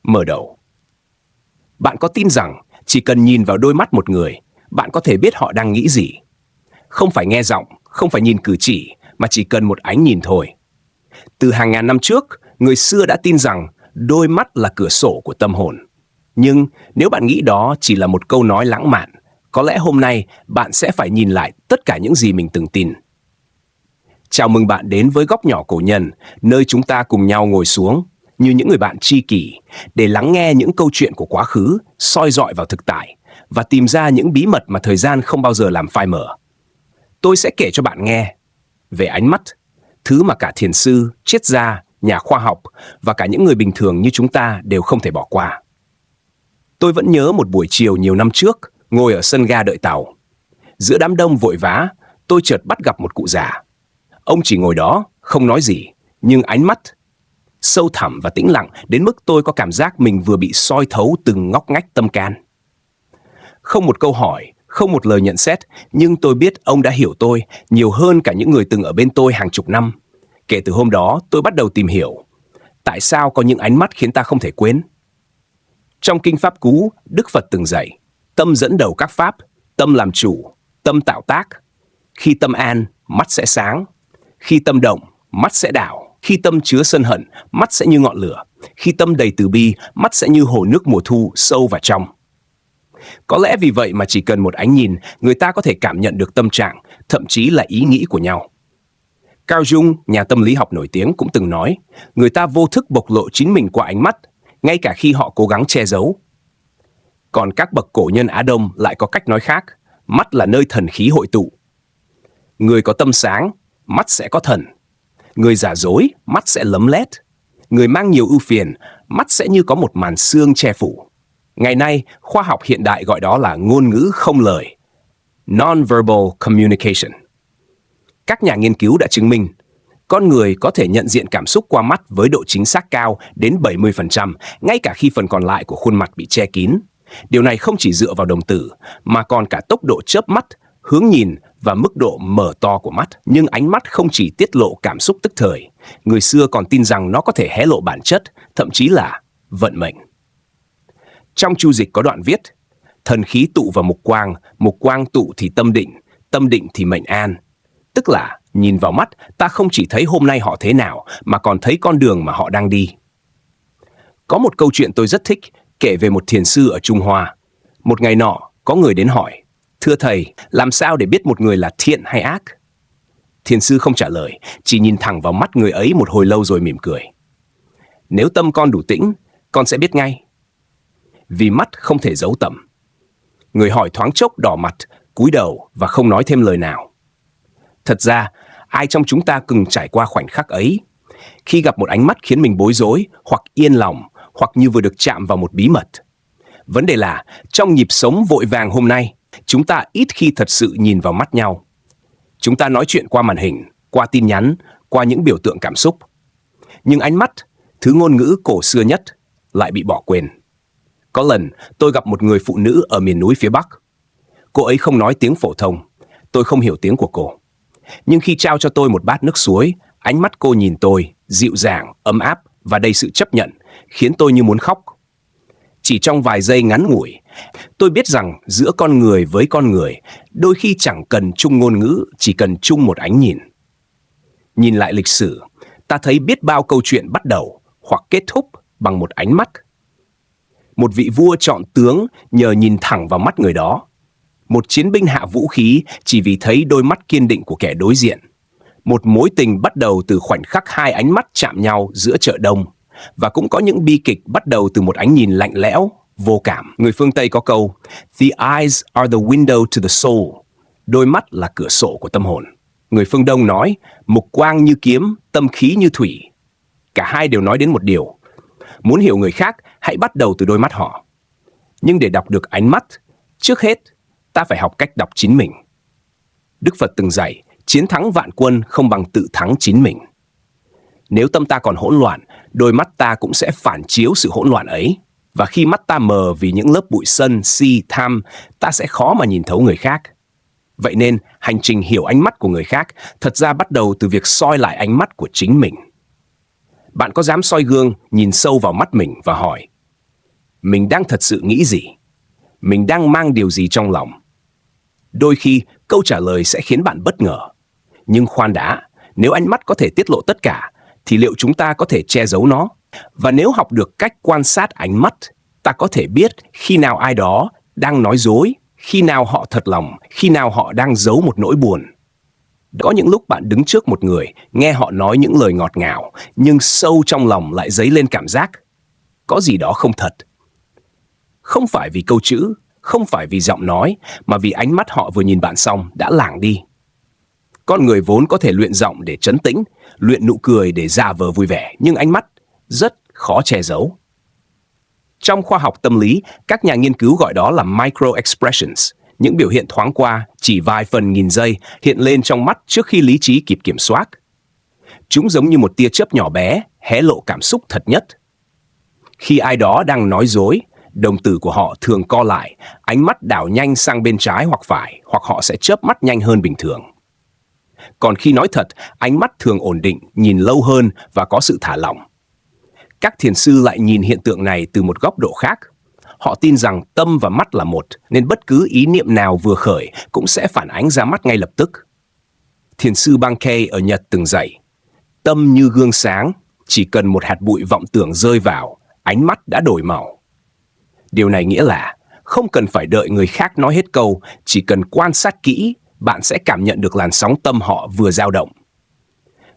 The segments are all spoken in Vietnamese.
Mở đầu. Bạn có tin rằng chỉ cần nhìn vào đôi mắt một người, bạn có thể biết họ đang nghĩ gì? Không phải nghe giọng, không phải nhìn cử chỉ, mà chỉ cần một ánh nhìn thôi. Từ hàng ngàn năm trước, người xưa đã tin rằng đôi mắt là cửa sổ của tâm hồn. Nhưng nếu bạn nghĩ đó chỉ là một câu nói lãng mạn, có lẽ hôm nay bạn sẽ phải nhìn lại tất cả những gì mình từng tin. Chào mừng bạn đến với Góc Nhỏ Cổ Nhân, nơi chúng ta cùng nhau ngồi xuống như những người bạn tri kỷ để lắng nghe những câu chuyện của quá khứ, soi dọi vào thực tại và tìm ra những bí mật mà thời gian không bao giờ làm phai mở. Tôi sẽ kể cho bạn nghe về ánh mắt, thứ mà cả thiền sư, triết gia, nhà khoa học và cả những người bình thường như chúng ta đều không thể bỏ qua. Tôi vẫn nhớ một buổi chiều nhiều năm trước, ngồi ở sân ga đợi tàu. Giữa đám đông vội vã, tôi chợt bắt gặp một cụ già. Ông chỉ ngồi đó, không nói gì, nhưng ánh mắt sâu thẳm và tĩnh lặng đến mức tôi có cảm giác mình vừa bị soi thấu từng ngóc ngách tâm can. Không một câu hỏi, không một lời nhận xét, nhưng tôi biết ông đã hiểu tôi nhiều hơn cả những người từng ở bên tôi hàng chục năm. Kể từ hôm đó, tôi bắt đầu tìm hiểu tại sao có những ánh mắt khiến ta không thể quên. Trong Kinh Pháp Cú, Đức Phật từng dạy, tâm dẫn đầu các pháp, tâm làm chủ, tâm tạo tác. Khi tâm an, mắt sẽ sáng. Khi tâm động, mắt sẽ đảo. Khi tâm chứa sân hận, mắt sẽ như ngọn lửa. Khi tâm đầy từ bi, mắt sẽ như hồ nước mùa thu sâu và trong. Có lẽ vì vậy mà chỉ cần một ánh nhìn, người ta có thể cảm nhận được tâm trạng, thậm chí là ý nghĩ của nhau. Carl Jung, nhà tâm lý học nổi tiếng cũng từng nói, người ta vô thức bộc lộ chính mình qua ánh mắt, ngay cả khi họ cố gắng che giấu. Còn các bậc cổ nhân Á Đông lại có cách nói khác, mắt là nơi thần khí hội tụ. Người có tâm sáng, mắt sẽ có thần. Người giả dối, mắt sẽ lấm lét. Người mang nhiều ưu phiền, mắt sẽ như có một màn sương che phủ. Ngày nay, khoa học hiện đại gọi đó là ngôn ngữ không lời, non-verbal communication. Các nhà nghiên cứu đã chứng minh, con người có thể nhận diện cảm xúc qua mắt với độ chính xác cao đến 70%, ngay cả khi phần còn lại của khuôn mặt bị che kín. Điều này không chỉ dựa vào đồng tử, mà còn cả tốc độ chớp mắt, hướng nhìn và mức độ mở to của mắt. Nhưng ánh mắt không chỉ tiết lộ cảm xúc tức thời, người xưa còn tin rằng nó có thể hé lộ bản chất, thậm chí là vận mệnh. Trong Chu Dịch có đoạn viết, thần khí tụ vào mục quang tụ thì tâm định thì mệnh an. Tức là nhìn vào mắt, ta không chỉ thấy hôm nay họ thế nào, mà còn thấy con đường mà họ đang đi. Có một câu chuyện tôi rất thích, kể về một thiền sư ở Trung Hoa. Một ngày nọ, có người đến hỏi, thưa thầy, làm sao để biết một người là thiện hay ác? Thiền sư không trả lời, chỉ nhìn thẳng vào mắt người ấy một hồi lâu rồi mỉm cười. Nếu tâm con đủ tĩnh, con sẽ biết ngay. Vì mắt không thể giấu tầm. Người hỏi thoáng chốc đỏ mặt, cúi đầu và không nói thêm lời nào. Thật ra, ai trong chúng ta từng trải qua khoảnh khắc ấy, khi gặp một ánh mắt khiến mình bối rối, hoặc yên lòng, hoặc như vừa được chạm vào một bí mật. Vấn đề là, trong nhịp sống vội vàng hôm nay, chúng ta ít khi thật sự nhìn vào mắt nhau. Chúng ta nói chuyện qua màn hình, qua tin nhắn, qua những biểu tượng cảm xúc. Nhưng ánh mắt, thứ ngôn ngữ cổ xưa nhất, lại bị bỏ quên. Có lần, tôi gặp một người phụ nữ ở miền núi phía Bắc. Cô ấy không nói tiếng phổ thông, tôi không hiểu tiếng của cô. Nhưng khi trao cho tôi một bát nước suối, ánh mắt cô nhìn tôi, dịu dàng, ấm áp và đầy sự chấp nhận, khiến tôi như muốn khóc. Chỉ trong vài giây ngắn ngủi, tôi biết rằng giữa con người với con người, đôi khi chẳng cần chung ngôn ngữ, chỉ cần chung một ánh nhìn. Nhìn lại lịch sử, ta thấy biết bao câu chuyện bắt đầu hoặc kết thúc bằng một ánh mắt. Một vị vua chọn tướng nhờ nhìn thẳng vào mắt người đó. Một chiến binh hạ vũ khí chỉ vì thấy đôi mắt kiên định của kẻ đối diện. Một mối tình bắt đầu từ khoảnh khắc hai ánh mắt chạm nhau giữa chợ đông. Và cũng có những bi kịch bắt đầu từ một ánh nhìn lạnh lẽo, vô cảm. Người phương Tây có câu, The eyes are the window to the soul. Đôi mắt là cửa sổ của tâm hồn. Người phương Đông nói, mục quang như kiếm, tâm khí như thủy. Cả hai đều nói đến một điều. Muốn hiểu người khác, hãy bắt đầu từ đôi mắt họ. Nhưng để đọc được ánh mắt, trước hết, ta phải học cách đọc chính mình. Đức Phật từng dạy, chiến thắng vạn quân không bằng tự thắng chính mình. Nếu tâm ta còn hỗn loạn, đôi mắt ta cũng sẽ phản chiếu sự hỗn loạn ấy. Và khi mắt ta mờ vì những lớp bụi sân, si, tham, ta sẽ khó mà nhìn thấu người khác. Vậy nên, hành trình hiểu ánh mắt của người khác thật ra bắt đầu từ việc soi lại ánh mắt của chính mình. Bạn có dám soi gương, nhìn sâu vào mắt mình và hỏi, Mình đang thật sự nghĩ gì? Mình đang mang điều gì trong lòng? Đôi khi, câu trả lời sẽ khiến bạn bất ngờ. Nhưng khoan đã, nếu ánh mắt có thể tiết lộ tất cả, thì liệu chúng ta có thể che giấu nó? Và nếu học được cách quan sát ánh mắt, ta có thể biết khi nào ai đó đang nói dối, khi nào họ thật lòng, khi nào họ đang giấu một nỗi buồn. Có những lúc bạn đứng trước một người, nghe họ nói những lời ngọt ngào, nhưng sâu trong lòng lại dấy lên cảm giác có gì đó không thật. Không phải vì câu chữ, không phải vì giọng nói, mà vì ánh mắt họ vừa nhìn bạn xong đã lảng đi. Con người vốn có thể luyện giọng để trấn tĩnh, luyện nụ cười để giả vờ vui vẻ, nhưng ánh mắt rất khó che giấu. Trong khoa học tâm lý, các nhà nghiên cứu gọi đó là micro-expressions, những biểu hiện thoáng qua, chỉ vài phần nghìn giây, hiện lên trong mắt trước khi lý trí kịp kiểm soát. Chúng giống như một tia chớp nhỏ bé, hé lộ cảm xúc thật nhất. Khi ai đó đang nói dối, đồng tử của họ thường co lại, ánh mắt đảo nhanh sang bên trái hoặc phải, hoặc họ sẽ chớp mắt nhanh hơn bình thường. Còn khi nói thật, ánh mắt thường ổn định, nhìn lâu hơn và có sự thả lỏng. Các thiền sư lại nhìn hiện tượng này từ một góc độ khác. Họ tin rằng tâm và mắt là một, nên bất cứ ý niệm nào vừa khởi cũng sẽ phản ánh ra mắt ngay lập tức. Thiền sư Bankei ở Nhật từng dạy, tâm như gương sáng, chỉ cần một hạt bụi vọng tưởng rơi vào, ánh mắt đã đổi màu. Điều này nghĩa là không cần phải đợi người khác nói hết câu, chỉ cần quan sát kỹ, bạn sẽ cảm nhận được làn sóng tâm họ vừa dao động.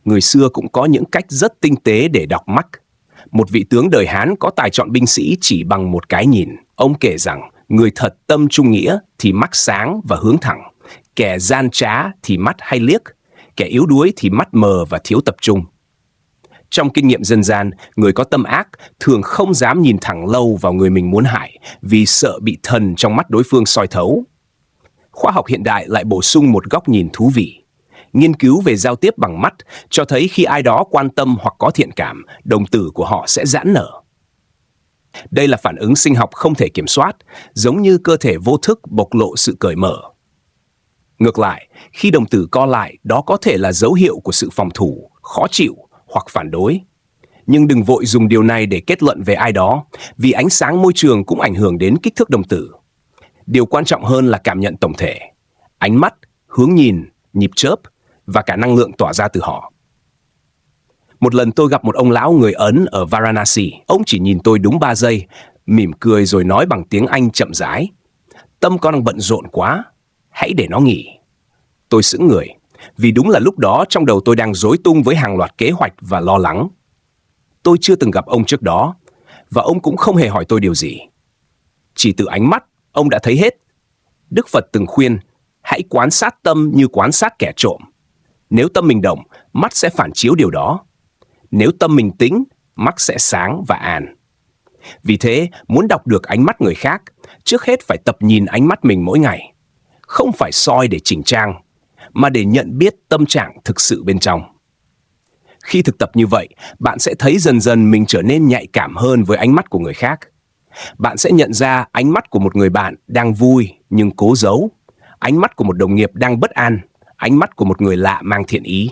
Người xưa cũng có những cách rất tinh tế để đọc mắt. Một vị tướng đời Hán có tài chọn binh sĩ chỉ bằng một cái nhìn. Ông kể rằng, người thật tâm trung nghĩa thì mắt sáng và hướng thẳng, kẻ gian trá thì mắt hay liếc, kẻ yếu đuối thì mắt mờ và thiếu tập trung. Trong kinh nghiệm dân gian, người có tâm ác thường không dám nhìn thẳng lâu vào người mình muốn hại vì sợ bị thần trong mắt đối phương soi thấu. Khoa học hiện đại lại bổ sung một góc nhìn thú vị. Nghiên cứu về giao tiếp bằng mắt cho thấy khi ai đó quan tâm hoặc có thiện cảm, đồng tử của họ sẽ giãn nở. Đây là phản ứng sinh học không thể kiểm soát, giống như cơ thể vô thức bộc lộ sự cởi mở. Ngược lại, khi đồng tử co lại, đó có thể là dấu hiệu của sự phòng thủ, khó chịu hoặc phản đối. Nhưng đừng vội dùng điều này để kết luận về ai đó, vì ánh sáng môi trường cũng ảnh hưởng đến kích thước đồng tử. Điều quan trọng hơn là cảm nhận tổng thể, ánh mắt, hướng nhìn, nhịp chớp và cả năng lượng tỏa ra từ họ. Một lần tôi gặp một ông lão người Ấn ở Varanasi. Ông chỉ nhìn tôi đúng 3 giây, mỉm cười rồi nói bằng tiếng Anh chậm rãi. Tâm con đang bận rộn quá, hãy để nó nghỉ. Tôi sững người, vì đúng là lúc đó trong đầu tôi đang rối tung với hàng loạt kế hoạch và lo lắng. Tôi chưa từng gặp ông trước đó, và ông cũng không hề hỏi tôi điều gì. Chỉ từ ánh mắt, ông đã thấy hết. Đức Phật từng khuyên, hãy quan sát tâm như quan sát kẻ trộm. Nếu tâm mình động, mắt sẽ phản chiếu điều đó. Nếu tâm mình tĩnh, mắt sẽ sáng và an. Vì thế, muốn đọc được ánh mắt người khác, trước hết phải tập nhìn ánh mắt mình mỗi ngày. Không phải soi để chỉnh trang, mà để nhận biết tâm trạng thực sự bên trong. Khi thực tập như vậy, bạn sẽ thấy dần dần mình trở nên nhạy cảm hơn với ánh mắt của người khác. Bạn sẽ nhận ra ánh mắt của một người bạn đang vui nhưng cố giấu, ánh mắt của một đồng nghiệp đang bất an, ánh mắt của một người lạ mang thiện ý.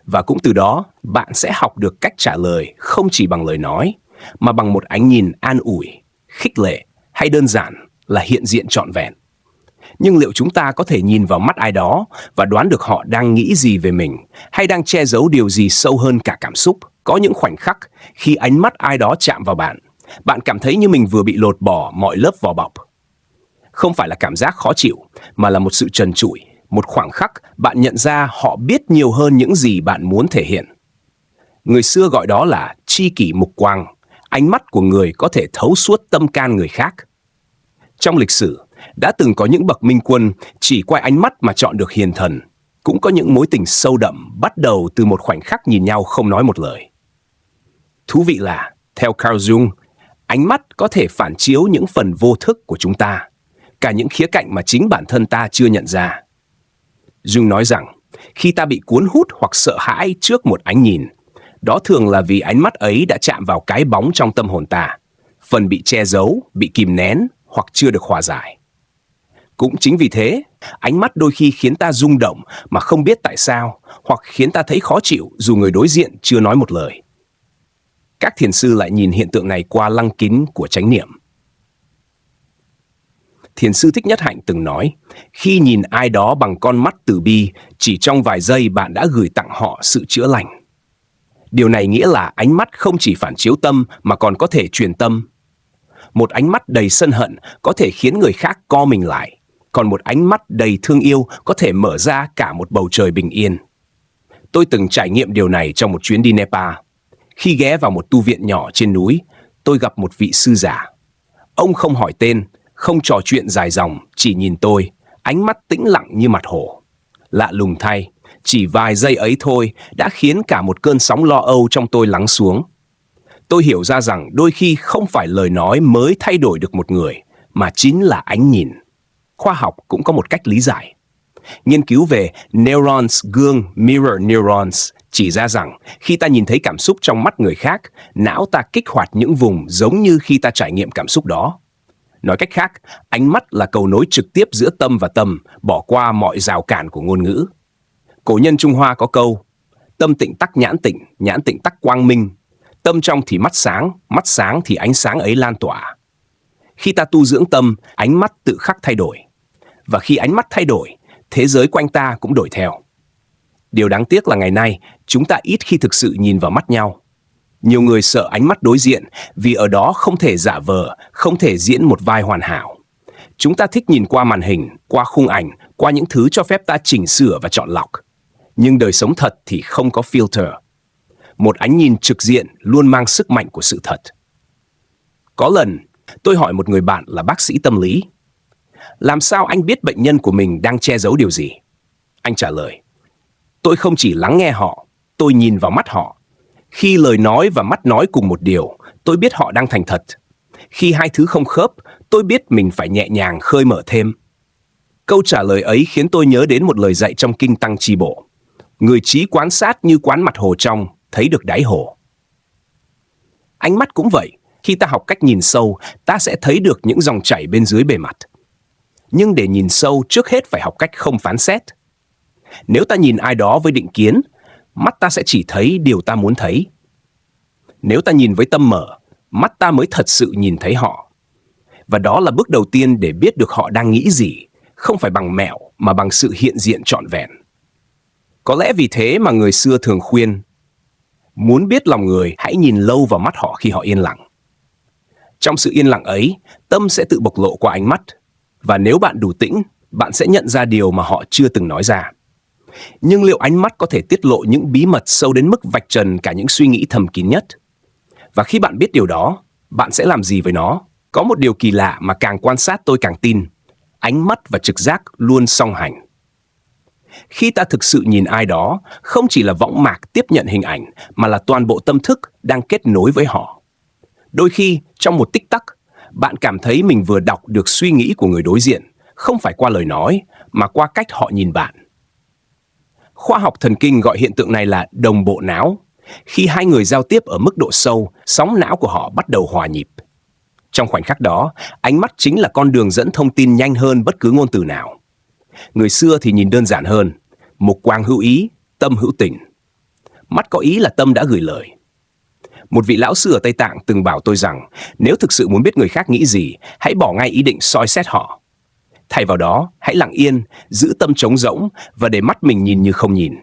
Và cũng từ đó, bạn sẽ học được cách trả lời không chỉ bằng lời nói, mà bằng một ánh nhìn an ủi, khích lệ hay đơn giản là hiện diện trọn vẹn. Nhưng liệu chúng ta có thể nhìn vào mắt ai đó và đoán được họ đang nghĩ gì về mình, hay đang che giấu điều gì sâu hơn cả cảm xúc? Có những khoảnh khắc khi ánh mắt ai đó chạm vào bạn, bạn cảm thấy như mình vừa bị lột bỏ mọi lớp vỏ bọc. Không phải là cảm giác khó chịu, mà là một sự trần trụi, một khoảng khắc bạn nhận ra họ biết nhiều hơn những gì bạn muốn thể hiện. Người xưa gọi đó là tri kỷ mục quang, ánh mắt của người có thể thấu suốt tâm can người khác. Trong lịch sử, đã từng có những bậc minh quân chỉ qua ánh mắt mà chọn được hiền thần. Cũng có những mối tình sâu đậm bắt đầu từ một khoảnh khắc nhìn nhau không nói một lời. Thú vị là, theo Carl Jung, ánh mắt có thể phản chiếu những phần vô thức của chúng ta, cả những khía cạnh mà chính bản thân ta chưa nhận ra. Jung nói rằng, khi ta bị cuốn hút hoặc sợ hãi trước một ánh nhìn, đó thường là vì ánh mắt ấy đã chạm vào cái bóng trong tâm hồn ta, phần bị che giấu, bị kìm nén hoặc chưa được hòa giải. Cũng chính vì thế, ánh mắt đôi khi khiến ta rung động mà không biết tại sao, hoặc khiến ta thấy khó chịu dù người đối diện chưa nói một lời. Các thiền sư lại nhìn hiện tượng này qua lăng kính của chánh niệm. Thiền sư Thích Nhất Hạnh từng nói, khi nhìn ai đó bằng con mắt từ bi, chỉ trong vài giây bạn đã gửi tặng họ sự chữa lành. Điều này nghĩa là ánh mắt không chỉ phản chiếu tâm mà còn có thể truyền tâm. Một ánh mắt đầy sân hận có thể khiến người khác co mình lại, còn một ánh mắt đầy thương yêu có thể mở ra cả một bầu trời bình yên. Tôi từng trải nghiệm điều này trong một chuyến đi Nepal. Khi ghé vào một tu viện nhỏ trên núi, tôi gặp một vị sư già. Ông không hỏi tên, không trò chuyện dài dòng, chỉ nhìn tôi, ánh mắt tĩnh lặng như mặt hồ. Lạ lùng thay, chỉ vài giây ấy thôi đã khiến cả một cơn sóng lo âu trong tôi lắng xuống. Tôi hiểu ra rằng đôi khi không phải lời nói mới thay đổi được một người, mà chính là ánh nhìn. Khoa học cũng có một cách lý giải. Nghiên cứu về neurons gương mirror neurons chỉ ra rằng khi ta nhìn thấy cảm xúc trong mắt người khác, não ta kích hoạt những vùng giống như khi ta trải nghiệm cảm xúc đó. Nói cách khác, ánh mắt là cầu nối trực tiếp giữa tâm và tâm, bỏ qua mọi rào cản của ngôn ngữ. Cổ nhân Trung Hoa có câu, tâm tịnh tắc nhãn tịnh tắc quang minh. Tâm trong thì mắt sáng thì ánh sáng ấy lan tỏa. Khi ta tu dưỡng tâm, ánh mắt tự khắc thay đổi. Và khi ánh mắt thay đổi, thế giới quanh ta cũng đổi theo. Điều đáng tiếc là ngày nay, chúng ta ít khi thực sự nhìn vào mắt nhau. Nhiều người sợ ánh mắt đối diện vì ở đó không thể giả vờ, không thể diễn một vai hoàn hảo. Chúng ta thích nhìn qua màn hình, qua khung ảnh, qua những thứ cho phép ta chỉnh sửa và chọn lọc. Nhưng đời sống thật thì không có filter. Một ánh nhìn trực diện luôn mang sức mạnh của sự thật. Có lần, tôi hỏi một người bạn là bác sĩ tâm lý, làm sao anh biết bệnh nhân của mình đang che giấu điều gì? Anh trả lời, tôi không chỉ lắng nghe họ, tôi nhìn vào mắt họ. Khi lời nói và mắt nói cùng một điều, tôi biết họ đang thành thật. Khi hai thứ không khớp, tôi biết mình phải nhẹ nhàng khơi mở thêm. Câu trả lời ấy khiến tôi nhớ đến một lời dạy trong Kinh Tăng Chi Bộ. Người trí quán sát như quán mặt hồ trong, thấy được đáy hồ. Ánh mắt cũng vậy, khi ta học cách nhìn sâu, ta sẽ thấy được những dòng chảy bên dưới bề mặt. Nhưng để nhìn sâu, trước hết phải học cách không phán xét. Nếu ta nhìn ai đó với định kiến, mắt ta sẽ chỉ thấy điều ta muốn thấy. Nếu ta nhìn với tâm mở, mắt ta mới thật sự nhìn thấy họ. Và đó là bước đầu tiên để biết được họ đang nghĩ gì, không phải bằng mẹo mà bằng sự hiện diện trọn vẹn. Có lẽ vì thế mà người xưa thường khuyên, muốn biết lòng người, hãy nhìn lâu vào mắt họ khi họ yên lặng. Trong sự yên lặng ấy, tâm sẽ tự bộc lộ qua ánh mắt. Và nếu bạn đủ tĩnh, bạn sẽ nhận ra điều mà họ chưa từng nói ra. Nhưng liệu ánh mắt có thể tiết lộ những bí mật sâu đến mức vạch trần cả những suy nghĩ thầm kín nhất? Và khi bạn biết điều đó, bạn sẽ làm gì với nó? Có một điều kỳ lạ mà càng quan sát tôi càng tin. Ánh mắt và trực giác luôn song hành. Khi ta thực sự nhìn ai đó, không chỉ là võng mạc tiếp nhận hình ảnh, mà là toàn bộ tâm thức đang kết nối với họ. Đôi khi, trong một tích tắc, bạn cảm thấy mình vừa đọc được suy nghĩ của người đối diện, không phải qua lời nói, mà qua cách họ nhìn bạn. Khoa học thần kinh gọi hiện tượng này là đồng bộ não. Khi hai người giao tiếp ở mức độ sâu, sóng não của họ bắt đầu hòa nhịp. Trong khoảnh khắc đó, ánh mắt chính là con đường dẫn thông tin nhanh hơn bất cứ ngôn từ nào. Người xưa thì nhìn đơn giản hơn, mục quang hữu ý, tâm hữu tình. Mắt có ý là tâm đã gửi lời. Một vị lão sư ở Tây Tạng từng bảo tôi rằng, nếu thực sự muốn biết người khác nghĩ gì, hãy bỏ ngay ý định soi xét họ. Thay vào đó, hãy lặng yên, giữ tâm trống rỗng và để mắt mình nhìn như không nhìn.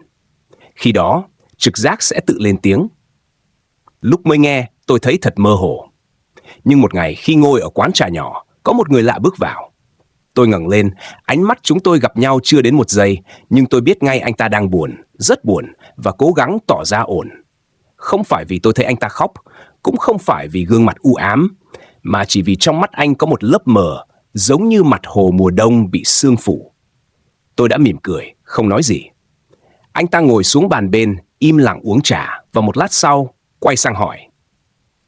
Khi đó, trực giác sẽ tự lên tiếng. Lúc mới nghe, tôi thấy thật mơ hồ. Nhưng một ngày khi ngồi ở quán trà nhỏ, có một người lạ bước vào. Tôi ngẩng lên, ánh mắt chúng tôi gặp nhau chưa đến một giây, nhưng tôi biết ngay anh ta đang buồn, rất buồn và cố gắng tỏ ra ổn. Không phải vì tôi thấy anh ta khóc, cũng không phải vì gương mặt u ám, mà chỉ vì trong mắt anh có một lớp mờ, giống như mặt hồ mùa đông bị sương phủ. Tôi đã mỉm cười, không nói gì. Anh ta ngồi xuống bàn bên, im lặng uống trà, và một lát sau, quay sang hỏi.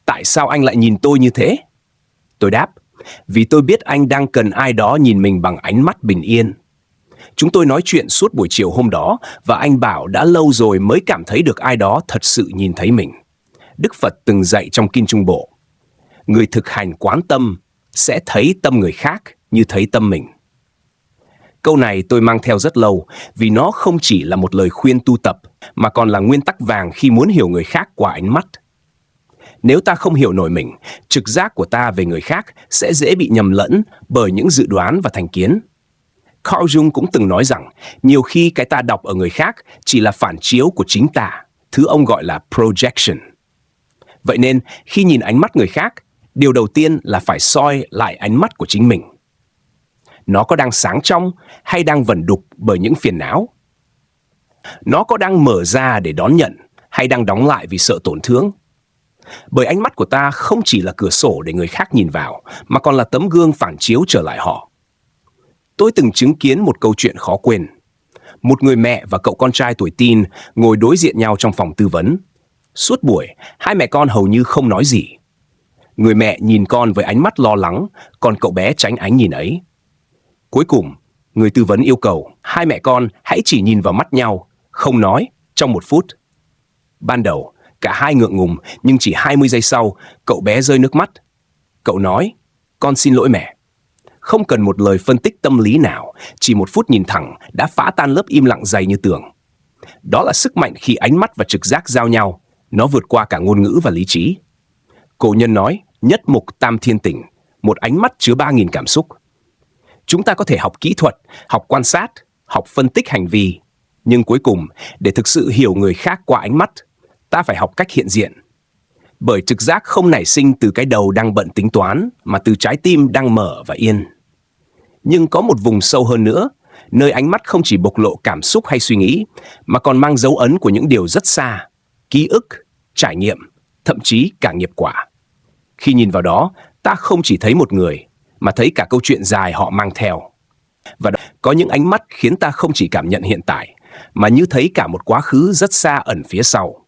Tại sao anh lại nhìn tôi như thế? Tôi đáp, vì tôi biết anh đang cần ai đó nhìn mình bằng ánh mắt bình yên. Chúng tôi nói chuyện suốt buổi chiều hôm đó, và anh bảo đã lâu rồi mới cảm thấy được ai đó thật sự nhìn thấy mình. Đức Phật từng dạy trong Kinh Trung Bộ, người thực hành quán tâm sẽ thấy tâm người khác như thấy tâm mình. Câu này tôi mang theo rất lâu vì nó không chỉ là một lời khuyên tu tập mà còn là nguyên tắc vàng khi muốn hiểu người khác qua ánh mắt. Nếu ta không hiểu nổi mình, trực giác của ta về người khác sẽ dễ bị nhầm lẫn bởi những dự đoán và thành kiến. Carl Jung cũng từng nói rằng, nhiều khi cái ta đọc ở người khác chỉ là phản chiếu của chính ta, thứ ông gọi là projection. Vậy nên, khi nhìn ánh mắt người khác, điều đầu tiên là phải soi lại ánh mắt của chính mình. Nó có đang sáng trong hay đang vẩn đục bởi những phiền não? Nó có đang mở ra để đón nhận hay đang đóng lại vì sợ tổn thương? Bởi ánh mắt của ta không chỉ là cửa sổ để người khác nhìn vào, mà còn là tấm gương phản chiếu trở lại họ. Tôi từng chứng kiến một câu chuyện khó quên. Một người mẹ và cậu con trai tuổi teen ngồi đối diện nhau trong phòng tư vấn. Suốt buổi, hai mẹ con hầu như không nói gì. Người mẹ nhìn con với ánh mắt lo lắng, còn cậu bé tránh ánh nhìn ấy. Cuối cùng, người tư vấn yêu cầu hai mẹ con hãy chỉ nhìn vào mắt nhau, không nói, trong 1 phút. Ban đầu, cả hai ngượng ngùng, nhưng chỉ 20 giây sau, cậu bé rơi nước mắt. Cậu nói, con xin lỗi mẹ. Không cần một lời phân tích tâm lý nào, chỉ 1 phút nhìn thẳng đã phá tan lớp im lặng dày như tường. Đó là sức mạnh khi ánh mắt và trực giác giao nhau, nó vượt qua cả ngôn ngữ và lý trí. Cổ nhân nói, nhất mục tam thiên tình, một ánh mắt chứa 3.000 cảm xúc. Chúng ta có thể học kỹ thuật, học quan sát, học phân tích hành vi, nhưng cuối cùng, để thực sự hiểu người khác qua ánh mắt, ta phải học cách hiện diện. Bởi trực giác không nảy sinh từ cái đầu đang bận tính toán, mà từ trái tim đang mở và yên. Nhưng có một vùng sâu hơn nữa, nơi ánh mắt không chỉ bộc lộ cảm xúc hay suy nghĩ, mà còn mang dấu ấn của những điều rất xa, ký ức, trải nghiệm, thậm chí cả nghiệp quả. Khi nhìn vào đó, ta không chỉ thấy một người, mà thấy cả câu chuyện dài họ mang theo. Và có những ánh mắt khiến ta không chỉ cảm nhận hiện tại, mà như thấy cả một quá khứ rất xa ẩn phía sau.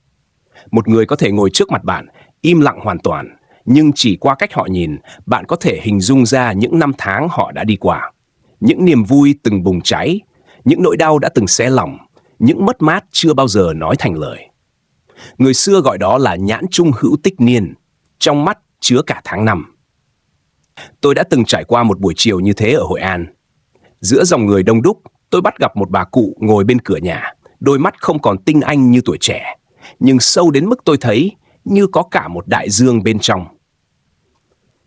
Một người có thể ngồi trước mặt bạn, im lặng hoàn toàn, nhưng chỉ qua cách họ nhìn, bạn có thể hình dung ra những năm tháng họ đã đi qua. Những niềm vui từng bùng cháy, những nỗi đau đã từng xé lòng, những mất mát chưa bao giờ nói thành lời. Người xưa gọi đó là nhãn trung hữu tích niên, trong mắt chứa cả tháng năm. Tôi đã từng trải qua một buổi chiều như thế ở Hội An. Giữa dòng người đông đúc, tôi bắt gặp một bà cụ ngồi bên cửa nhà, đôi mắt không còn tinh anh như tuổi trẻ, nhưng sâu đến mức tôi thấy như có cả một đại dương bên trong.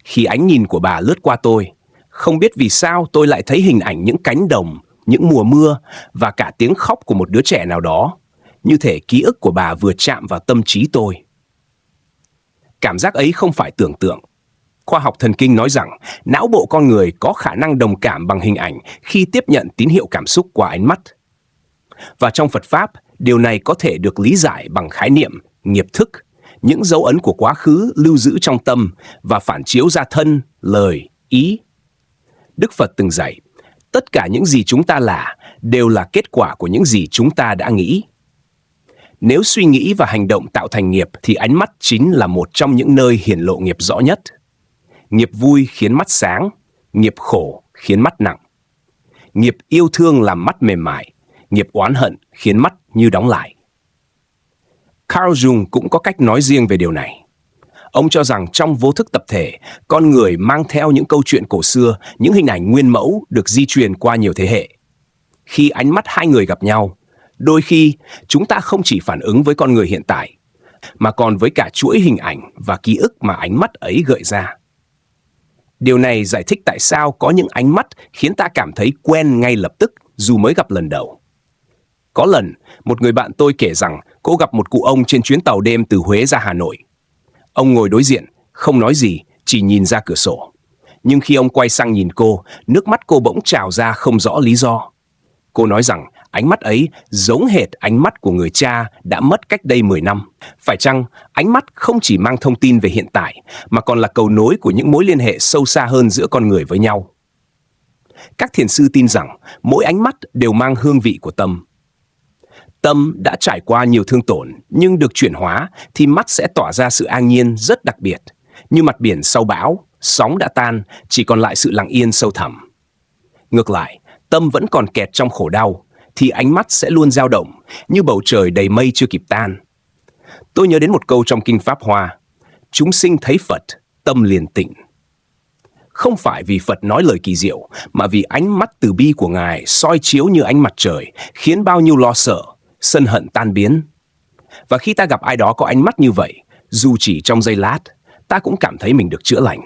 Khi ánh nhìn của bà lướt qua tôi, không biết vì sao tôi lại thấy hình ảnh những cánh đồng, những mùa mưa và cả tiếng khóc của một đứa trẻ nào đó, như thể ký ức của bà vừa chạm vào tâm trí tôi. Cảm giác ấy không phải tưởng tượng. Khoa học thần kinh nói rằng não bộ con người có khả năng đồng cảm bằng hình ảnh khi tiếp nhận tín hiệu cảm xúc qua ánh mắt. Và trong Phật Pháp, điều này có thể được lý giải bằng khái niệm nghiệp thức, những dấu ấn của quá khứ lưu giữ trong tâm và phản chiếu ra thân, lời, ý. Đức Phật từng dạy, tất cả những gì chúng ta là đều là kết quả của những gì chúng ta đã nghĩ. Nếu suy nghĩ và hành động tạo thành nghiệp thì ánh mắt chính là một trong những nơi hiển lộ nghiệp rõ nhất. Nghiệp vui khiến mắt sáng, nghiệp khổ khiến mắt nặng. Nghiệp yêu thương làm mắt mềm mại, nghiệp oán hận khiến mắt như đóng lại. Carl Jung cũng có cách nói riêng về điều này. Ông cho rằng trong vô thức tập thể, con người mang theo những câu chuyện cổ xưa, những hình ảnh nguyên mẫu được di truyền qua nhiều thế hệ. Khi ánh mắt hai người gặp nhau, đôi khi chúng ta không chỉ phản ứng với con người hiện tại, mà còn với cả chuỗi hình ảnh và ký ức mà ánh mắt ấy gợi ra. Điều này giải thích tại sao có những ánh mắt khiến ta cảm thấy quen ngay lập tức dù mới gặp lần đầu. Có lần, một người bạn tôi kể rằng cô gặp một cụ ông trên chuyến tàu đêm từ Huế ra Hà Nội. Ông ngồi đối diện, không nói gì, chỉ nhìn ra cửa sổ. Nhưng khi ông quay sang nhìn cô, nước mắt cô bỗng trào ra không rõ lý do. Cô nói rằng ánh mắt ấy giống hệt ánh mắt của người cha đã mất cách đây 10 năm. Phải chăng ánh mắt không chỉ mang thông tin về hiện tại, mà còn là cầu nối của những mối liên hệ sâu xa hơn giữa con người với nhau? Các thiền sư tin rằng mỗi ánh mắt đều mang hương vị của tâm. Tâm đã trải qua nhiều thương tổn, nhưng được chuyển hóa thì mắt sẽ tỏa ra sự an nhiên rất đặc biệt. Như mặt biển sau bão, sóng đã tan, chỉ còn lại sự lặng yên sâu thẳm. Ngược lại, tâm vẫn còn kẹt trong khổ đau, thì ánh mắt sẽ luôn dao động, như bầu trời đầy mây chưa kịp tan. Tôi nhớ đến một câu trong Kinh Pháp Hoa: chúng sinh thấy Phật, tâm liền tịnh. Không phải vì Phật nói lời kỳ diệu, mà vì ánh mắt từ bi của Ngài soi chiếu như ánh mặt trời, khiến bao nhiêu lo sợ, sân hận tan biến. Và khi ta gặp ai đó có ánh mắt như vậy, Dù chỉ trong giây lát, ta cũng cảm thấy mình được chữa lành.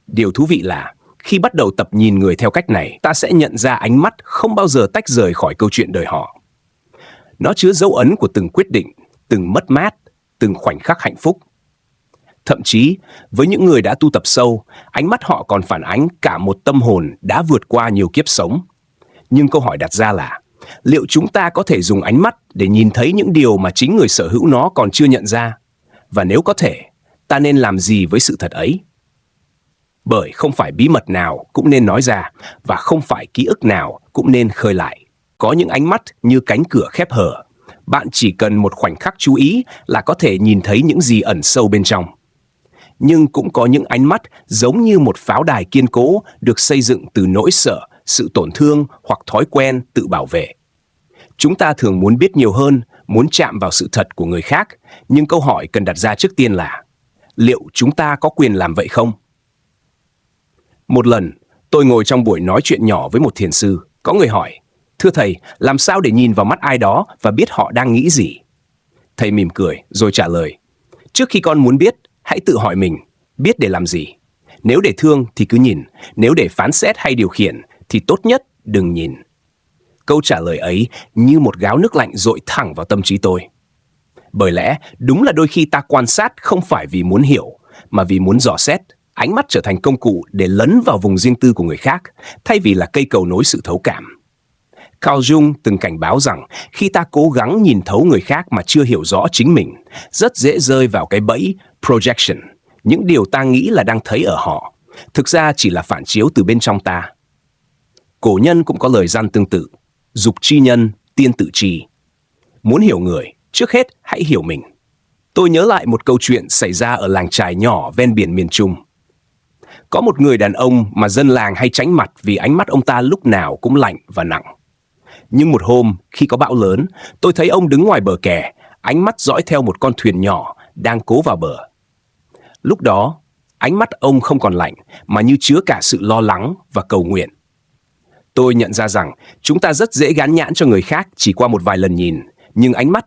Điều thú vị là, khi bắt đầu tập nhìn người theo cách này, ta sẽ nhận ra ánh mắt không bao giờ tách rời khỏi câu chuyện đời họ. Nó chứa dấu ấn của từng quyết định, từng mất mát, từng khoảnh khắc hạnh phúc. Thậm chí, với những người đã tu tập sâu, ánh mắt họ còn phản ánh cả một tâm hồn đã vượt qua nhiều kiếp sống. Nhưng câu hỏi đặt ra là, liệu chúng ta có thể dùng ánh mắt để nhìn thấy những điều mà chính người sở hữu nó còn chưa nhận ra? Và nếu có thể, ta nên làm gì với sự thật ấy? Bởi không phải bí mật nào cũng nên nói ra, và không phải ký ức nào cũng nên khơi lại. Có những ánh mắt như cánh cửa khép hở. Bạn chỉ cần một khoảnh khắc chú ý là có thể nhìn thấy những gì ẩn sâu bên trong. Nhưng cũng có những ánh mắt giống như một pháo đài kiên cố được xây dựng từ nỗi sợ, sự tổn thương hoặc thói quen tự bảo vệ. Chúng ta thường muốn biết nhiều hơn, muốn chạm vào sự thật của người khác, nhưng câu hỏi cần đặt ra trước tiên là, liệu chúng ta có quyền làm vậy không? Một lần, tôi ngồi trong buổi nói chuyện nhỏ với một thiền sư. Có người hỏi, thưa thầy, làm sao để nhìn vào mắt ai đó và biết họ đang nghĩ gì? Thầy mỉm cười rồi trả lời, trước khi con muốn biết, hãy tự hỏi mình, biết để làm gì? Nếu để thương thì cứ nhìn, nếu để phán xét hay điều khiển thì tốt nhất đừng nhìn. Câu trả lời ấy như một gáo nước lạnh dội thẳng vào tâm trí tôi. Bởi lẽ, đúng là đôi khi ta quan sát không phải vì muốn hiểu, mà vì muốn dò xét. Ánh mắt trở thành công cụ để lấn vào vùng riêng tư của người khác, thay vì là cây cầu nối sự thấu cảm. Carl Jung từng cảnh báo rằng khi ta cố gắng nhìn thấu người khác mà chưa hiểu rõ chính mình, rất dễ rơi vào cái bẫy projection. Những điều ta nghĩ là đang thấy ở họ, thực ra chỉ là phản chiếu từ bên trong ta. Cổ nhân cũng có lời gian tương tự, dục tri nhân, tiên tự tri. Muốn hiểu người, trước hết hãy hiểu mình. Tôi nhớ lại một câu chuyện xảy ra ở làng chài nhỏ ven biển miền Trung. Có một người đàn ông mà dân làng hay tránh mặt vì ánh mắt ông ta lúc nào cũng lạnh và nặng. Nhưng một hôm, khi có bão lớn, tôi thấy ông đứng ngoài bờ kè, ánh mắt dõi theo một con thuyền nhỏ đang cố vào bờ. Lúc đó, ánh mắt ông không còn lạnh mà như chứa cả sự lo lắng và cầu nguyện. Tôi nhận ra rằng chúng ta rất dễ gán nhãn cho người khác chỉ qua một vài lần nhìn, nhưng ánh mắt,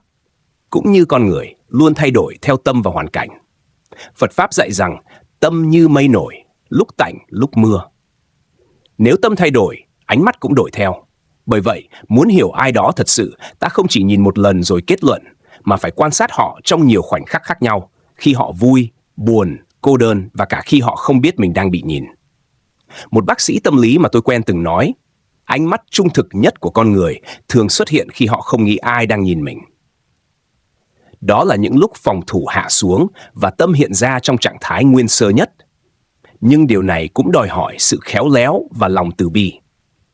cũng như con người, luôn thay đổi theo tâm và hoàn cảnh. Phật Pháp dạy rằng tâm như mây nổi, lúc tạnh lúc mưa. Nếu tâm thay đổi, ánh mắt cũng đổi theo. Bởi vậy, muốn hiểu ai đó thật sự, ta không chỉ nhìn một lần rồi kết luận, mà phải quan sát họ trong nhiều khoảnh khắc khác nhau, khi họ vui, buồn, cô đơn và cả khi họ không biết mình đang bị nhìn. Một bác sĩ tâm lý mà tôi quen từng nói, ánh mắt trung thực nhất của con người thường xuất hiện khi họ không nghĩ ai đang nhìn mình. Đó là những lúc phòng thủ hạ xuống và tâm hiện ra trong trạng thái nguyên sơ nhất. Nhưng điều này cũng đòi hỏi sự khéo léo và lòng từ bi.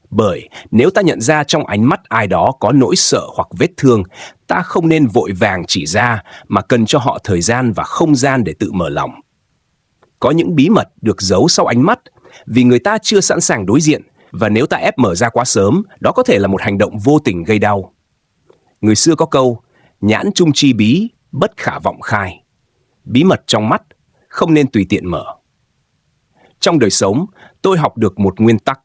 Bởi nếu ta nhận ra trong ánh mắt ai đó có nỗi sợ hoặc vết thương, ta không nên vội vàng chỉ ra mà cần cho họ thời gian và không gian để tự mở lòng. Có những bí mật được giấu sau ánh mắt vì người ta chưa sẵn sàng đối diện, và nếu ta ép mở ra quá sớm, đó có thể là một hành động vô tình gây đau. Người xưa có câu, nhãn trung chi bí, bất khả vọng khai. Bí mật trong mắt không nên tùy tiện mở. Trong đời sống, tôi học được một nguyên tắc.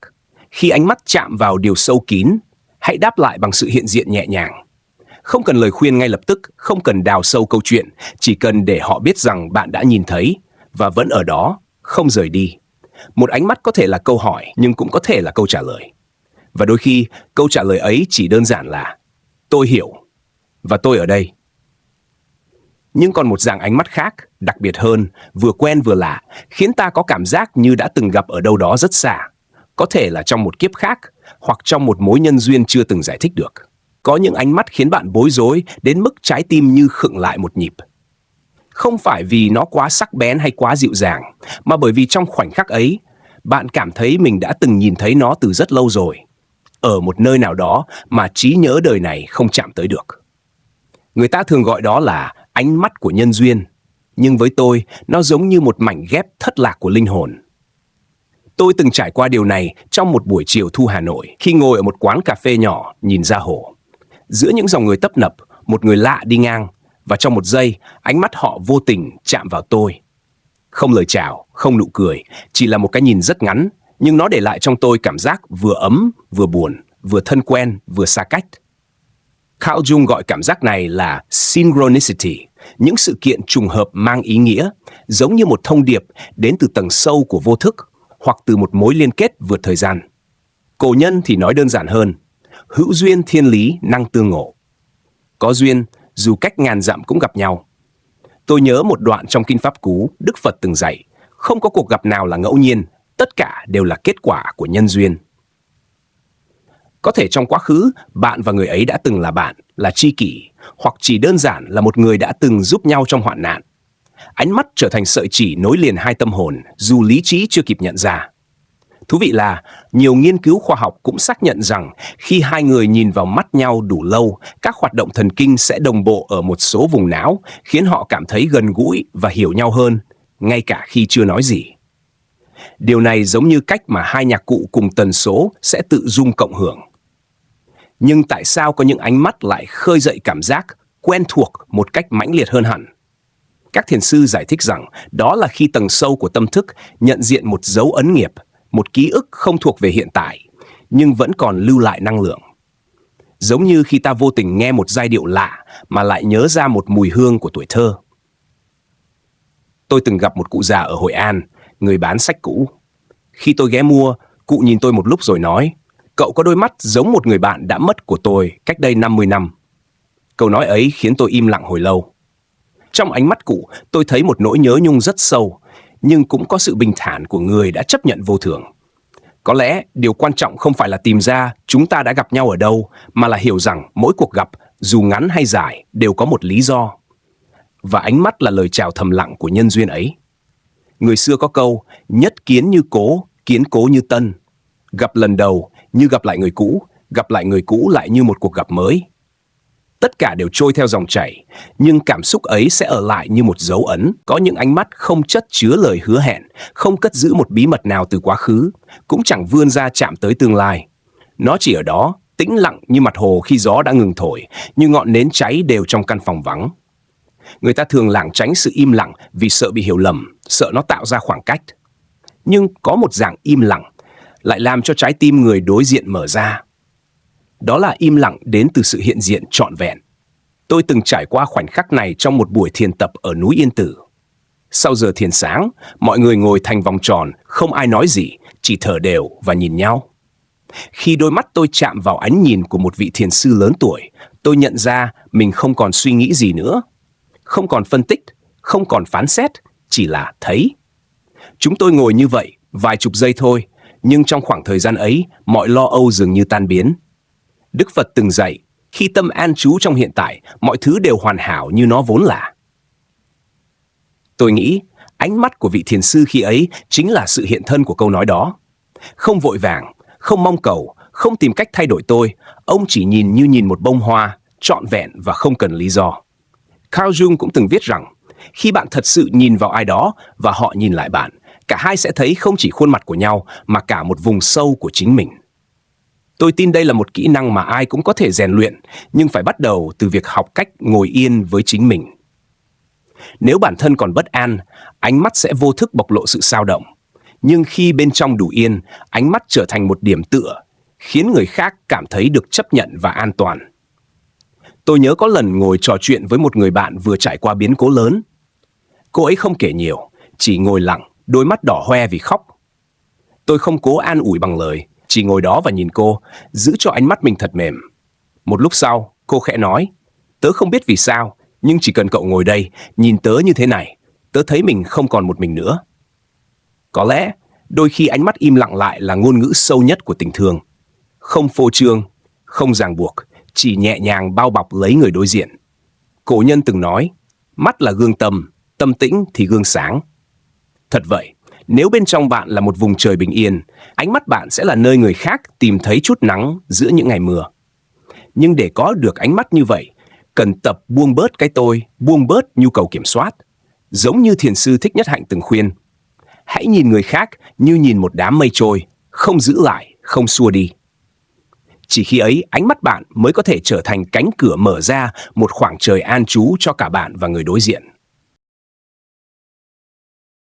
Khi ánh mắt chạm vào điều sâu kín, hãy đáp lại bằng sự hiện diện nhẹ nhàng. Không cần lời khuyên ngay lập tức, không cần đào sâu câu chuyện, chỉ cần để họ biết rằng bạn đã nhìn thấy và vẫn ở đó, không rời đi. Một ánh mắt có thể là câu hỏi, nhưng cũng có thể là câu trả lời. Và đôi khi, câu trả lời ấy chỉ đơn giản là tôi hiểu và tôi ở đây. Nhưng còn một dạng ánh mắt khác, đặc biệt hơn, vừa quen vừa lạ, khiến ta có cảm giác như đã từng gặp ở đâu đó rất xa. Có thể là trong một kiếp khác, hoặc trong một mối nhân duyên chưa từng giải thích được. Có những ánh mắt khiến bạn bối rối đến mức trái tim như khựng lại một nhịp. Không phải vì nó quá sắc bén hay quá dịu dàng, mà bởi vì trong khoảnh khắc ấy, bạn cảm thấy mình đã từng nhìn thấy nó từ rất lâu rồi, ở một nơi nào đó mà trí nhớ đời này không chạm tới được. Người ta thường gọi đó là ánh mắt của nhân duyên, nhưng với tôi, nó giống như một mảnh ghép thất lạc của linh hồn. Tôi từng trải qua điều này trong một buổi chiều thu Hà Nội, khi ngồi ở một quán cà phê nhỏ nhìn ra hồ. Giữa những dòng người tấp nập, một người lạ đi ngang, và trong một giây, ánh mắt họ vô tình chạm vào tôi. Không lời chào, không nụ cười, chỉ là một cái nhìn rất ngắn, nhưng nó để lại trong tôi cảm giác vừa ấm, vừa buồn, vừa thân quen, vừa xa cách. Carl Jung gọi cảm giác này là synchronicity, những sự kiện trùng hợp mang ý nghĩa, giống như một thông điệp đến từ tầng sâu của vô thức hoặc từ một mối liên kết vượt thời gian. Cổ nhân thì nói đơn giản hơn, hữu duyên thiên lý năng tương ngộ. Có duyên, dù cách ngàn dặm cũng gặp nhau. Tôi nhớ một đoạn trong Kinh Pháp Cú, Đức Phật từng dạy, không có cuộc gặp nào là ngẫu nhiên, tất cả đều là kết quả của nhân duyên. Có thể trong quá khứ, bạn và người ấy đã từng là bạn, là tri kỷ, hoặc chỉ đơn giản là một người đã từng giúp nhau trong hoạn nạn. Ánh mắt trở thành sợi chỉ nối liền hai tâm hồn, dù lý trí chưa kịp nhận ra. Thú vị là, nhiều nghiên cứu khoa học cũng xác nhận rằng khi hai người nhìn vào mắt nhau đủ lâu, các hoạt động thần kinh sẽ đồng bộ ở một số vùng não, khiến họ cảm thấy gần gũi và hiểu nhau hơn, ngay cả khi chưa nói gì. Điều này giống như cách mà hai nhạc cụ cùng tần số sẽ tự rung cộng hưởng. Nhưng tại sao có những ánh mắt lại khơi dậy cảm giác quen thuộc một cách mãnh liệt hơn hẳn? Các thiền sư giải thích rằng đó là khi tầng sâu của tâm thức nhận diện một dấu ấn nghiệp, một ký ức không thuộc về hiện tại, nhưng vẫn còn lưu lại năng lượng. Giống như khi ta vô tình nghe một giai điệu lạ mà lại nhớ ra một mùi hương của tuổi thơ. Tôi từng gặp một cụ già ở Hội An, người bán sách cũ. Khi tôi ghé mua, cụ nhìn tôi một lúc rồi nói, cậu có đôi mắt giống một người bạn đã mất của tôi cách đây 50 năm. Câu nói ấy khiến tôi im lặng hồi lâu. Trong ánh mắt cụ, tôi thấy một nỗi nhớ nhung rất sâu, nhưng cũng có sự bình thản của người đã chấp nhận vô thường. Có lẽ điều quan trọng không phải là tìm ra chúng ta đã gặp nhau ở đâu, mà là hiểu rằng mỗi cuộc gặp, dù ngắn hay dài, đều có một lý do. Và ánh mắt là lời chào thầm lặng của nhân duyên ấy. Người xưa có câu, nhất kiến như cố, kiến cố như tân. Gặp lần đầu như gặp lại người cũ lại như một cuộc gặp mới. Tất cả đều trôi theo dòng chảy, nhưng cảm xúc ấy sẽ ở lại như một dấu ấn. Có những ánh mắt không chất chứa lời hứa hẹn, không cất giữ một bí mật nào từ quá khứ, cũng chẳng vươn ra chạm tới tương lai. Nó chỉ ở đó, tĩnh lặng như mặt hồ khi gió đã ngừng thổi, như ngọn nến cháy đều trong căn phòng vắng. Người ta thường lảng tránh sự im lặng vì sợ bị hiểu lầm, sợ nó tạo ra khoảng cách. Nhưng có một dạng im lặng lại làm cho trái tim người đối diện mở ra. Đó là im lặng đến từ sự hiện diện trọn vẹn. Tôi từng trải qua khoảnh khắc này trong một buổi thiền tập ở núi Yên Tử. Sau giờ thiền sáng, mọi người ngồi thành vòng tròn, không ai nói gì, chỉ thở đều và nhìn nhau. Khi đôi mắt tôi chạm vào ánh nhìn của một vị thiền sư lớn tuổi, tôi nhận ra mình không còn suy nghĩ gì nữa. Không còn phân tích, không còn phán xét, chỉ là thấy. Chúng tôi ngồi như vậy, vài chục giây thôi, nhưng trong khoảng thời gian ấy, mọi lo âu dường như tan biến. Đức Phật từng dạy, khi tâm an trú trong hiện tại, mọi thứ đều hoàn hảo như nó vốn là. Tôi nghĩ, ánh mắt của vị thiền sư khi ấy chính là sự hiện thân của câu nói đó. Không vội vàng, không mong cầu, không tìm cách thay đổi tôi, ông chỉ nhìn như nhìn một bông hoa, trọn vẹn và không cần lý do. Carl Jung cũng từng viết rằng, khi bạn thật sự nhìn vào ai đó và họ nhìn lại bạn, cả hai sẽ thấy không chỉ khuôn mặt của nhau mà cả một vùng sâu của chính mình. Tôi tin đây là một kỹ năng mà ai cũng có thể rèn luyện, nhưng phải bắt đầu từ việc học cách ngồi yên với chính mình. Nếu bản thân còn bất an, ánh mắt sẽ vô thức bộc lộ sự xao động. Nhưng khi bên trong đủ yên, ánh mắt trở thành một điểm tựa, khiến người khác cảm thấy được chấp nhận và an toàn. Tôi nhớ có lần ngồi trò chuyện với một người bạn vừa trải qua biến cố lớn. Cô ấy không kể nhiều, chỉ ngồi lặng, đôi mắt đỏ hoe vì khóc. Tôi không cố an ủi bằng lời, chỉ ngồi đó và nhìn cô, giữ cho ánh mắt mình thật mềm. Một lúc sau, cô khẽ nói, tớ không biết vì sao, nhưng chỉ cần cậu ngồi đây, nhìn tớ như thế này, tớ thấy mình không còn một mình nữa. Có lẽ, đôi khi ánh mắt im lặng lại là ngôn ngữ sâu nhất của tình thương. Không phô trương, không ràng buộc, chỉ nhẹ nhàng bao bọc lấy người đối diện. Cổ nhân từng nói, mắt là gương tâm, tâm tĩnh thì gương sáng. Thật vậy, nếu bên trong bạn là một vùng trời bình yên, ánh mắt bạn sẽ là nơi người khác tìm thấy chút nắng giữa những ngày mưa. Nhưng để có được ánh mắt như vậy, cần tập buông bớt cái tôi, buông bớt nhu cầu kiểm soát. Giống như thiền sư Thích Nhất Hạnh từng khuyên, hãy nhìn người khác như nhìn một đám mây trôi, không giữ lại, không xua đi. Chỉ khi ấy, ánh mắt bạn mới có thể trở thành cánh cửa mở ra một khoảng trời an trú cho cả bạn và người đối diện.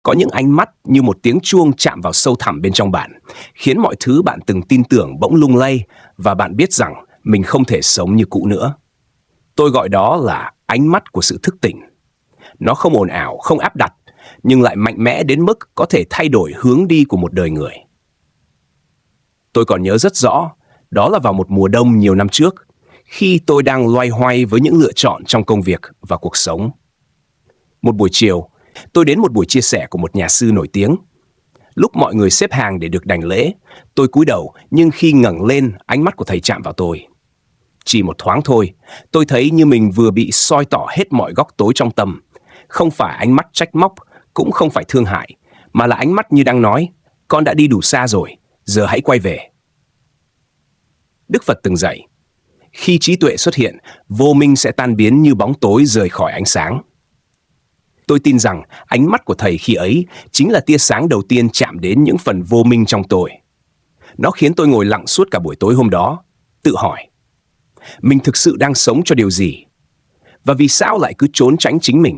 Có những ánh mắt như một tiếng chuông chạm vào sâu thẳm bên trong bạn, khiến mọi thứ bạn từng tin tưởng bỗng lung lay và bạn biết rằng mình không thể sống như cũ nữa. Tôi gọi đó là ánh mắt của sự thức tỉnh. Nó không ồn ào, không áp đặt, nhưng lại mạnh mẽ đến mức có thể thay đổi hướng đi của một đời người. Tôi còn nhớ rất rõ, đó là vào một mùa đông nhiều năm trước, khi tôi đang loay hoay với những lựa chọn trong công việc và cuộc sống. Một buổi chiều, tôi đến một buổi chia sẻ của một nhà sư nổi tiếng. Lúc mọi người xếp hàng để được đảnh lễ, tôi cúi đầu, nhưng khi ngẩng lên, ánh mắt của thầy chạm vào tôi. Chỉ một thoáng thôi, tôi thấy như mình vừa bị soi tỏ hết mọi góc tối trong tâm. Không phải ánh mắt trách móc, cũng không phải thương hại, mà là ánh mắt như đang nói, con đã đi đủ xa rồi, giờ hãy quay về. Đức Phật từng dạy, khi trí tuệ xuất hiện, vô minh sẽ tan biến như bóng tối rời khỏi ánh sáng. Tôi tin rằng ánh mắt của thầy khi ấy chính là tia sáng đầu tiên chạm đến những phần vô minh trong tôi. Nó khiến tôi ngồi lặng suốt cả buổi tối hôm đó, tự hỏi, mình thực sự đang sống cho điều gì? Và vì sao lại cứ trốn tránh chính mình?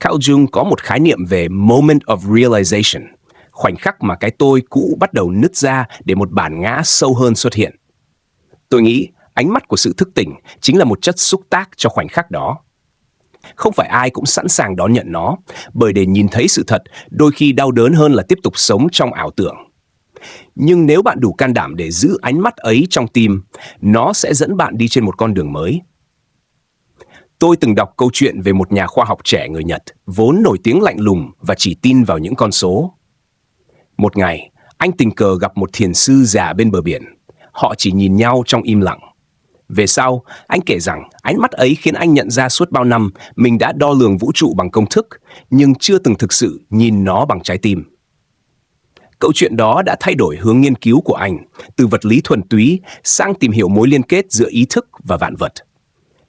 Carl Jung có một khái niệm về moment of realization, khoảnh khắc mà cái tôi cũ bắt đầu nứt ra để một bản ngã sâu hơn xuất hiện. Tôi nghĩ ánh mắt của sự thức tỉnh chính là một chất xúc tác cho khoảnh khắc đó. Không phải ai cũng sẵn sàng đón nhận nó, bởi để nhìn thấy sự thật đôi khi đau đớn hơn là tiếp tục sống trong ảo tưởng. Nhưng nếu bạn đủ can đảm để giữ ánh mắt ấy trong tim, nó sẽ dẫn bạn đi trên một con đường mới. Tôi từng đọc câu chuyện về một nhà khoa học trẻ người Nhật, vốn nổi tiếng lạnh lùng và chỉ tin vào những con số. Một ngày, anh tình cờ gặp một thiền sư già bên bờ biển. Họ chỉ nhìn nhau trong im lặng. Về sau, anh kể rằng ánh mắt ấy khiến anh nhận ra suốt bao năm mình đã đo lường vũ trụ bằng công thức, nhưng chưa từng thực sự nhìn nó bằng trái tim. Câu chuyện đó đã thay đổi hướng nghiên cứu của anh, từ vật lý thuần túy sang tìm hiểu mối liên kết giữa ý thức và vạn vật.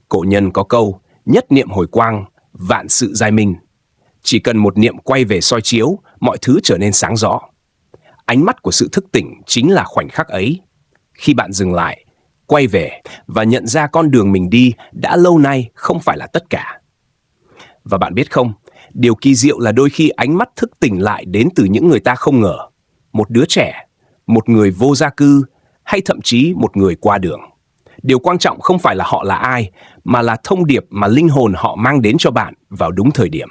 Cổ nhân có câu, nhất niệm hồi quang, vạn sự giai minh. Chỉ cần một niệm quay về soi chiếu, mọi thứ trở nên sáng rõ. Ánh mắt của sự thức tỉnh chính là khoảnh khắc ấy. Khi bạn dừng lại, quay về và nhận ra con đường mình đi đã lâu nay không phải là tất cả. Và bạn biết không, điều kỳ diệu là đôi khi ánh mắt thức tỉnh lại đến từ những người ta không ngờ. Một đứa trẻ, một người vô gia cư, hay thậm chí một người qua đường. Điều quan trọng không phải là họ là ai, mà là thông điệp mà linh hồn họ mang đến cho bạn vào đúng thời điểm.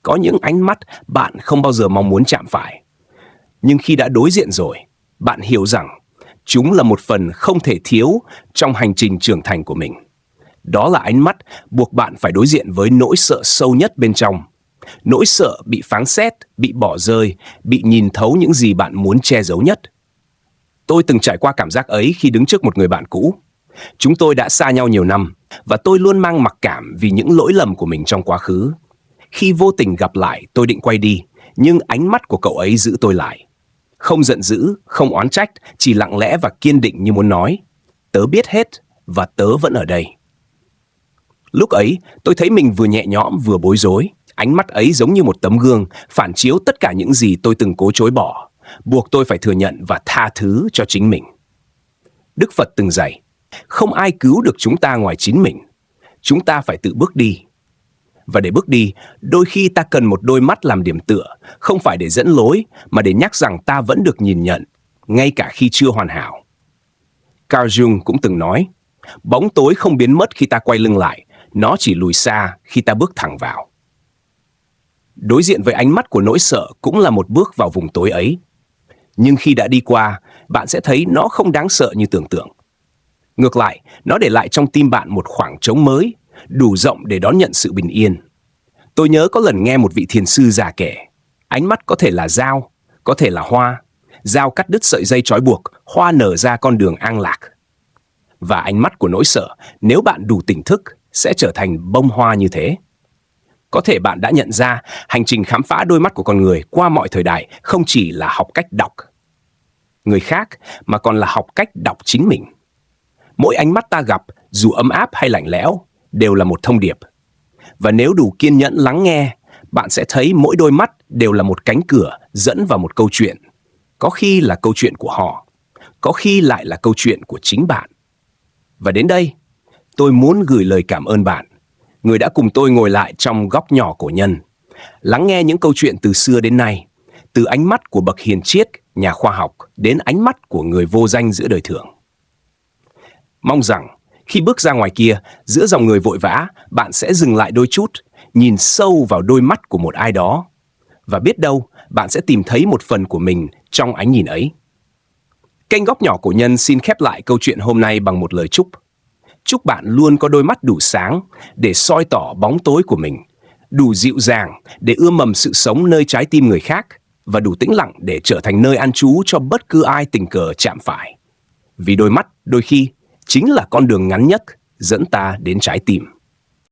Có những ánh mắt bạn không bao giờ mong muốn chạm phải. Nhưng khi đã đối diện rồi, bạn hiểu rằng chúng là một phần không thể thiếu trong hành trình trưởng thành của mình. Đó là ánh mắt buộc bạn phải đối diện với nỗi sợ sâu nhất bên trong. Nỗi sợ bị phán xét, bị bỏ rơi, bị nhìn thấu những gì bạn muốn che giấu nhất. Tôi từng trải qua cảm giác ấy khi đứng trước một người bạn cũ. Chúng tôi đã xa nhau nhiều năm, và tôi luôn mang mặc cảm vì những lỗi lầm của mình trong quá khứ. Khi vô tình gặp lại, tôi định quay đi, nhưng ánh mắt của cậu ấy giữ tôi lại. Không giận dữ, không oán trách, chỉ lặng lẽ và kiên định như muốn nói, tớ biết hết và tớ vẫn ở đây. Lúc ấy, tôi thấy mình vừa nhẹ nhõm vừa bối rối. Ánh mắt ấy giống như một tấm gương, phản chiếu tất cả những gì tôi từng cố chối bỏ, buộc tôi phải thừa nhận và tha thứ cho chính mình. Đức Phật từng dạy, không ai cứu được chúng ta ngoài chính mình. Chúng ta phải tự bước đi. Và để bước đi, đôi khi ta cần một đôi mắt làm điểm tựa, không phải để dẫn lối, mà để nhắc rằng ta vẫn được nhìn nhận, ngay cả khi chưa hoàn hảo. Carl Jung cũng từng nói, bóng tối không biến mất khi ta quay lưng lại, nó chỉ lùi xa khi ta bước thẳng vào. Đối diện với ánh mắt của nỗi sợ cũng là một bước vào vùng tối ấy. Nhưng khi đã đi qua, bạn sẽ thấy nó không đáng sợ như tưởng tượng. Ngược lại, nó để lại trong tim bạn một khoảng trống mới, đủ rộng để đón nhận sự bình yên. Tôi nhớ có lần nghe một vị thiền sư già kể, ánh mắt có thể là dao, có thể là hoa. Dao cắt đứt sợi dây trói buộc, hoa nở ra con đường an lạc. Và ánh mắt của nỗi sợ, nếu bạn đủ tỉnh thức, sẽ trở thành bông hoa như thế. Có thể bạn đã nhận ra, hành trình khám phá đôi mắt của con người qua mọi thời đại không chỉ là học cách đọc người khác, mà còn là học cách đọc chính mình. Mỗi ánh mắt ta gặp, dù ấm áp hay lạnh lẽo, đều là một thông điệp. Và nếu đủ kiên nhẫn lắng nghe, bạn sẽ thấy mỗi đôi mắt đều là một cánh cửa dẫn vào một câu chuyện. Có khi là câu chuyện của họ, có khi lại là câu chuyện của chính bạn. Và đến đây, tôi muốn gửi lời cảm ơn bạn, người đã cùng tôi ngồi lại trong góc nhỏ cổ nhân, lắng nghe những câu chuyện từ xưa đến nay, từ ánh mắt của bậc hiền triết, nhà khoa học đến ánh mắt của người vô danh giữa đời thường. Mong rằng khi bước ra ngoài kia, giữa dòng người vội vã, bạn sẽ dừng lại đôi chút nhìn sâu vào đôi mắt của một ai đó. Và biết đâu, bạn sẽ tìm thấy một phần của mình trong ánh nhìn ấy. Kênh Góc Nhỏ Cổ Nhân xin khép lại câu chuyện hôm nay bằng một lời chúc. Chúc bạn luôn có đôi mắt đủ sáng để soi tỏ bóng tối của mình, đủ dịu dàng để ươm mầm sự sống nơi trái tim người khác, và đủ tĩnh lặng để trở thành nơi an trú cho bất cứ ai tình cờ chạm phải. Vì đôi mắt đôi khi chính là con đường ngắn nhất dẫn ta đến trái tim.